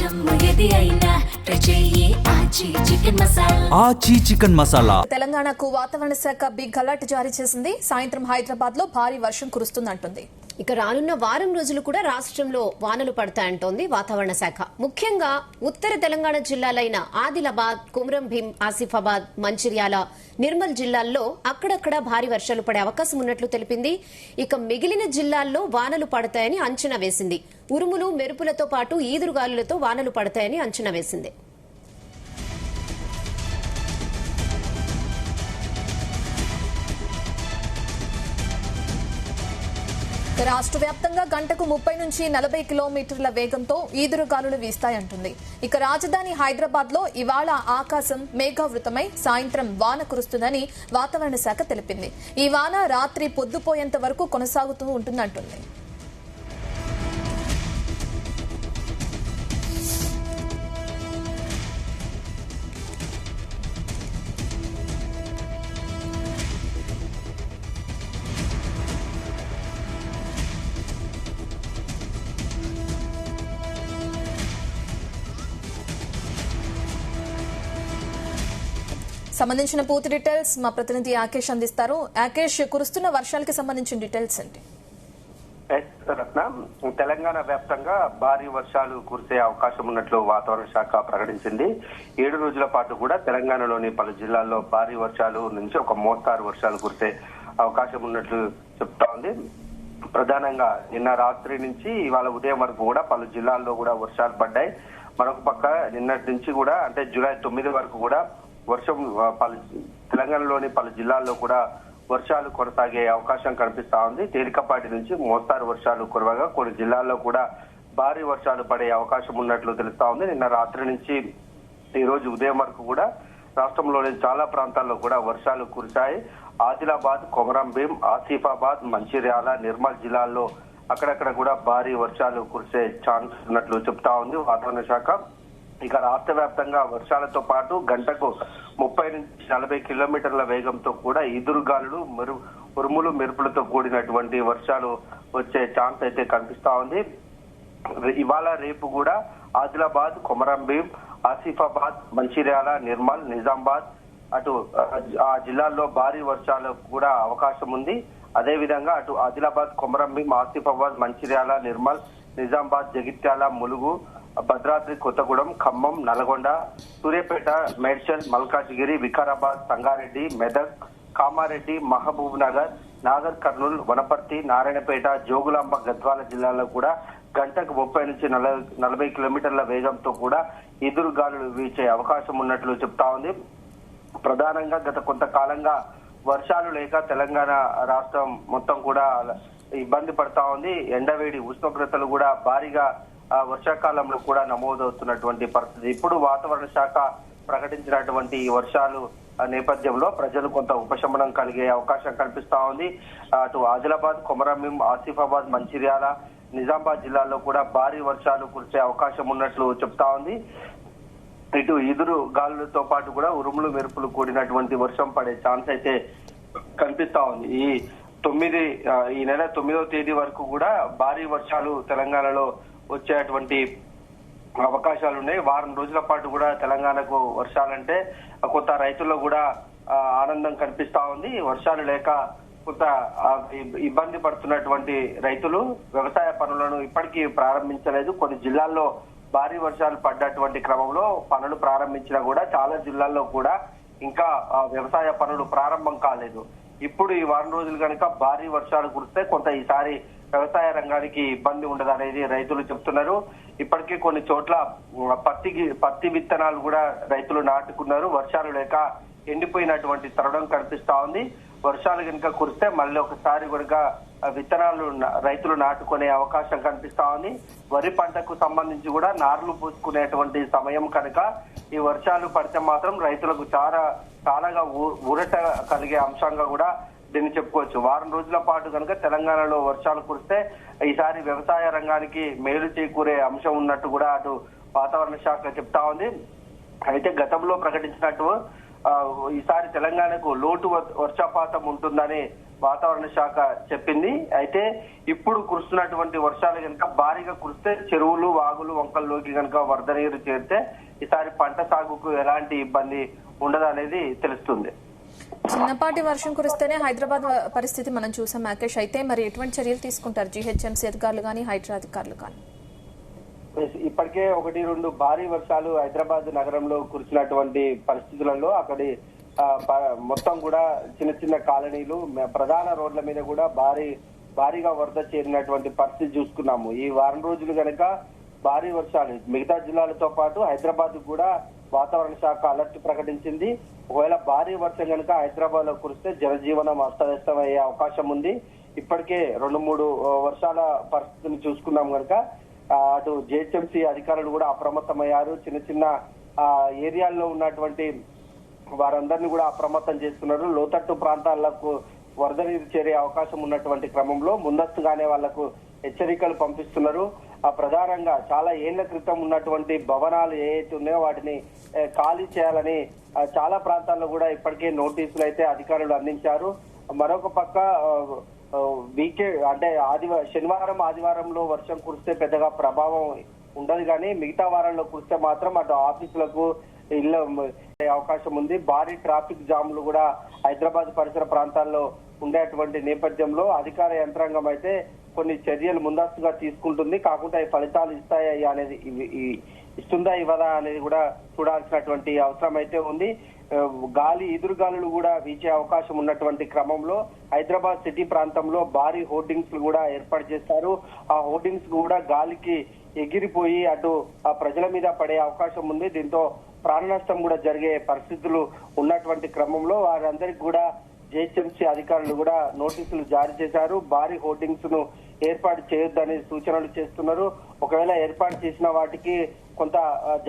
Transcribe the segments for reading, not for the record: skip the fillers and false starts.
ఆచి చికెన్ మసాలా. తెలంగాణకు వాతావరణ శాఖ బిగ్ అలర్ట్ జారీ చేసింది. సాయంత్రం హైదరాబాద్ లో భారీ వర్షం కురుస్తుందంటుంది. ఇక రానున్న వారం రోజులు కూడా రాష్ట్రంలో వానలు పడతాయంటోంది వాతావరణ శాఖ. ముఖ్యంగా ఉత్తర తెలంగాణ జిల్లాలైన ఆదిలాబాద్, కుమ్రం భీం, ఆసిఫాబాద్, మంచిర్యాల, నిర్మల్ జిల్లాల్లో అక్కడక్కడ భారీ వర్షాలు పడే అవకాశం ఉన్నట్లు తెలిపింది. ఇక మిగిలిన జిల్లాల్లో వానలు పడతాయని అంచనా వేసింది. ఉరుములు, మెరుపులతో పాటు ఈదురుగాలులతో వానలు పడతాయని అంచనా వేసింది. రాష్ట్ర వ్యాప్తంగా గంటకు 30 నుంచి 40 కిలోమీటర్ల వేగంతో ఈదురుగాలులు వీస్తాయంటుంది. ఇక రాజధాని హైదరాబాద్ లో ఇవాళ ఆకాశం మేఘావృతమై సాయంత్రం వాన కురుస్తుందని వాతావరణ శాఖ తెలిపింది. ఈ వాన రాత్రి పొద్దుపోయేంత వరకు కొనసాగుతూ ఉంటుందంటుంది. సంబంధించిన పూర్తి డీటెయిల్స్ మా ప్రతినిధి ఆకేష్ అందిస్తారు. ఆకేష్, కురుస్తున్న వర్షాలకి సంబంధించిన డీటెయిల్స్ ఏంటి? తెలంగాణ వ్యాప్తంగా భారీ వర్షాలు కురిసే అవకాశం ఉన్నట్లు వాతావరణ శాఖ ప్రకటించింది. 7 రోజుల పాటు కూడా తెలంగాణలోని పలు జిల్లాల్లో భారీ వర్షాలు నుంచి ఒక మోస్తారు వర్షాలు కురిసే అవకాశం ఉన్నట్లు చెప్తా ఉంది. ప్రధానంగా నిన్న రాత్రి నుంచి ఇవాళ ఉదయం వరకు కూడా పలు జిల్లాల్లో కూడా వర్షాలు పడ్డాయి. మరొక పక్క నిన్నటి నుంచి కూడా అంటే జూలై 9 వరకు కూడా వర్షం తెలంగాణలోని పలు జిల్లాల్లో కూడా వర్షాలు కొనసాగే అవకాశం కనిపిస్తా ఉంది. తేలికపాటి నుంచి మోస్తారు వర్షాలు కురవగా కొన్ని జిల్లాల్లో కూడా భారీ వర్షాలు పడే అవకాశం ఉన్నట్లు తెలుస్తా ఉంది. నిన్న రాత్రి నుంచి ఈ రోజు ఉదయం వరకు కూడా రాష్ట్రంలోని చాలా ప్రాంతాల్లో కూడా వర్షాలు కురిశాయి. ఆదిలాబాద్, కొమరం భీం, ఆసిఫాబాద్, మంచిర్యాల, నిర్మల్ జిల్లాల్లో అక్కడక్కడ కూడా భారీ వర్షాలు కురిసే ఛాన్స్ ఉన్నట్లు చెప్తా ఉంది వాతావరణ శాఖ. ఇక రాష్ట్ర వ్యాప్తంగా వర్షాలతో పాటు గంటకు 30 నుంచి 40 కిలోమీటర్ల వేగంతో కూడా ఈదురుగాలులు, ఉరుములు, మెరుపులతో కూడినటువంటి వర్షాలు వచ్చే ఛాన్స్ అయితే కనిపిస్తా ఉంది. ఇవాళ రేపు కూడా ఆదిలాబాద్, కొమరం భీం, ఆసిఫాబాద్, మంచిర్యాల, నిర్మల్, నిజామాబాద్ అటు ఆ జిల్లాల్లో భారీ వర్షాలు కూడా అవకాశం ఉంది. అదే విధంగా అటు ఆదిలాబాద్, కొమరం భీం, ఆసిఫాబాద్, మంచిర్యాల, నిర్మల్, నిజామాబాద్, జగిత్యాల, ములుగు, భద్రాద్రి కొత్తగూడెం, ఖమ్మం, నల్గొండ, సూర్యాపేట, మేడ్చల్, మల్కాజ్గిరి, వికారాబాద్, సంగారెడ్డి, మెదక్, కామారెడ్డి, మహబూబ్ నగర్, నాగర్ కర్నూల్, వనపర్తి, నారాయణపేట, జోగులాంబ, గద్వాల జిల్లాల్లో కూడా గంటకు 30 నుంచి 40 కిలోమీటర్ల వేగంతో కూడా ఎదురుగాలులు వీచే అవకాశం ఉన్నట్లు చెప్తా ఉంది. ప్రధానంగా గత కొంతకాలంగా వర్షాలు లేక తెలంగాణ రాష్ట్రం మొత్తం కూడా ఇబ్బంది పడతా ఉంది. ఎండవేడి ఉష్ణోగ్రతలు కూడా భారీగా వర్షాకాలంలో కూడా నమోదవుతున్నటువంటి పరిస్థితి. ఇప్పుడు వాతావరణ శాఖ ప్రకటించినటువంటి ఈ వర్షాలు నేపథ్యంలో ప్రజలు కొంత ఉపశమనం కలిగే అవకాశం కనిపిస్తా ఉంది. అటు ఆదిలాబాద్, కొమరంభీం, ఆసిఫాబాద్, మంచిర్యాల, నిజామాబాద్ జిల్లాల్లో కూడా భారీ వర్షాలు కురిసే అవకాశం ఉన్నట్లు చెప్తా ఉంది. ఇటు ఈదురు గాలులతో పాటు కూడా ఉరుములు, మెరుపులు కూడినటువంటి వర్షం పడే ఛాన్స్ అయితే కనిపిస్తా ఉంది. ఈ నెల 9వ తేదీ వరకు కూడా భారీ వర్షాలు తెలంగాణలో వచ్చేటువంటి అవకాశాలు ఉన్నాయి. వారం రోజుల పాటు కూడా తెలంగాణకు వర్షాలంటే కొంత రైతుల్లో కూడా ఆనందం కనిపిస్తా ఉంది. వర్షాలు లేక కొంత ఇబ్బంది పడుతున్నటువంటి రైతులు వ్యవసాయ పనులను ఇప్పటికీ ప్రారంభించలేదు. కొన్ని జిల్లాల్లో భారీ వర్షాలు పడ్డటువంటి క్రమంలో పనులు ప్రారంభించినా కూడా చాలా జిల్లాల్లో కూడా ఇంకా వ్యవసాయ పనులు ప్రారంభం కాలేదు. ఇప్పుడు ఈ వారం రోజులు కనుక భారీ వర్షాలు కురిస్తే కొంత ఈసారి వ్యవసాయ రంగానికి ఇబ్బంది ఉండదనేది రైతులు చెప్తున్నారు. ఇప్పటికే కొన్ని చోట్ల పత్తి విత్తనాలు కూడా రైతులు నాటుకున్నారు. వర్షాలు లేక ఎండిపోయినటువంటి తరుణం కనిపిస్తా ఉంది. వర్షాలు కనుక కురిస్తే మళ్ళీ ఒకసారి కనుక విత్తనాలు రైతులు నాటుకునే అవకాశం కనిపిస్తా ఉంది. వరి పంటకు సంబంధించి కూడా నార్లు పూసుకునేటువంటి సమయం కనుక ఈ వర్షాలు పడితే మాత్రం రైతులకు చాలాగా ఊరట కలిగే అంశంగా కూడా దీన్ని చెప్పుకోవచ్చు. వారం రోజుల పాటు కనుక తెలంగాణలో వర్షాలు కురిస్తే ఈసారి వ్యవసాయ రంగానికి మేలు చేకూరే అంశం ఉన్నట్టు కూడా అటు వాతావరణ శాఖ చెప్తా ఉంది. అయితే గతంలో ప్రకటించినట్టు ఈసారి తెలంగాణకు లోటు వర్షపాతం ఉంటుందని వాతావరణ శాఖ చెప్పింది. అయితే ఇప్పుడు కురుస్తున్నటువంటి వర్షాలు కనుక భారీగా కురిస్తే చెరువులు, వాగులు, వంకల్లోకి కనుక వరద నీరు చేరితే ఈసారి పంట సాగుకు ఎలాంటి ఇబ్బంది ఉండదనేది తెలుస్తుంది. చిన్నపాటి వర్షం కురిస్తేనే హైదరాబాద్ పరిస్థితి మనం చూసాం రాకేష్. అయితే మరి ఎటువంటి చర్యలు తీసుకుంటారు జీహెచ్ఎంసీ అధికారులు కానీ హైడ్రా అధికారులు కానీ? ఇప్పటికే 1-2 భారీ వర్షాలు హైదరాబాద్ నగరంలో కురిసినటువంటి పరిస్థితులలో అక్కడి మొత్తం కూడా చిన్న చిన్న కాలనీలు, ప్రధాన రోడ్ల మీద కూడా భారీగా వరద చేరినటువంటి పరిస్థితి చూసుకున్నాము. ఈ వారం రోజులు గనక భారీ వర్షాలు మిగతా జిల్లాలతో పాటు హైదరాబాద్ కూడా వాతావరణ శాఖ అలర్ట్ ప్రకటించింది. ఒకవేళ భారీ వర్షం కనుక హైదరాబాద్ లో కురిస్తే జనజీవనం అస్తవ్యస్తం అయ్యే అవకాశం ఉంది. ఇప్పటికే 2-3 వర్షాల పరిస్థితిని చూసుకున్నాం కనుక అటు జిహెచ్ఎంసీ అధికారులు కూడా అప్రమత్తమయ్యారు. చిన్న చిన్న ఏరియాల్లో ఉన్నటువంటి వారందరినీ కూడా అప్రమత్తం చేస్తున్నారు. లోతట్టు ప్రాంతాలకు వరద నీరు చేరే అవకాశం ఉన్నటువంటి క్రమంలో ముందస్తుగానే వాళ్లకు హెచ్చరికలు పంపిస్తున్నారు. ప్రధానంగా చాలా ఏళ్ల క్రితం ఉన్నటువంటి భవనాలు ఏవైతే ఉన్నాయో వాటిని ఖాళీ చేయాలని చాలా ప్రాంతాల్లో కూడా ఇప్పటికే నోటీసులు అయితే అధికారులు అందించారు. మరొక పక్క అంటే శనివారం, ఆదివారంలో వర్షం కురిస్తే పెద్దగా ప్రభావం ఉండదు, కానీ మిగతా వారంలో కురిస్తే మాత్రం అటు ఆఫీసులకు ఇళ్ళ అవకాశం ఉంది. భారీ ట్రాఫిక్ జామ్లు కూడా హైదరాబాద్ పరిసర ప్రాంతాల్లో ఉండేటువంటి నేపథ్యంలో అధికార యంత్రాంగం అయితే కొన్ని చర్యలు ముందస్తుగా తీసుకుంటుంది. కాకుండా ఈ ఫలితాలు ఇస్తుందా ఇవ్వదా అనేది కూడా చూడాల్సినటువంటి అవసరం అయితే ఉంది. ఎదురుగాలులు కూడా వీచే అవకాశం ఉన్నటువంటి క్రమంలో హైదరాబాద్ సిటీ ప్రాంతంలో భారీ హోర్డింగ్స్ కూడా ఏర్పాటు చేస్తారు. ఆ హోర్డింగ్స్ కూడా గాలికి ఎగిరిపోయి అటు ఆ ప్రజల మీద పడే అవకాశం ఉంది. దీంతో ప్రాణ నష్టం కూడా జరిగే పరిస్థితులు ఉన్నటువంటి క్రమంలో వారందరికీ కూడా జిహెచ్ఎంసీ అధికారులు కూడా నోటీసులు జారీ చేశారు. భారీ హోర్డింగ్స్ ను ఏర్పాటు చేయొద్దని సూచనలు చేస్తున్నారు. ఒకవేళ ఏర్పాటు చేసిన వాటికి కొంత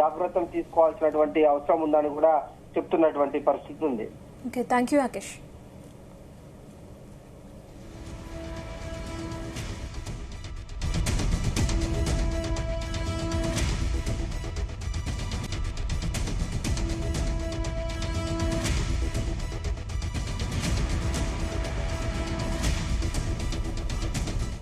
జాగ్రత్తలు తీసుకోవాల్సినటువంటి అవసరం ఉందని కూడా చెప్తున్నటువంటి పరిస్థితి ఉంది. Okay, thank you Rakesh.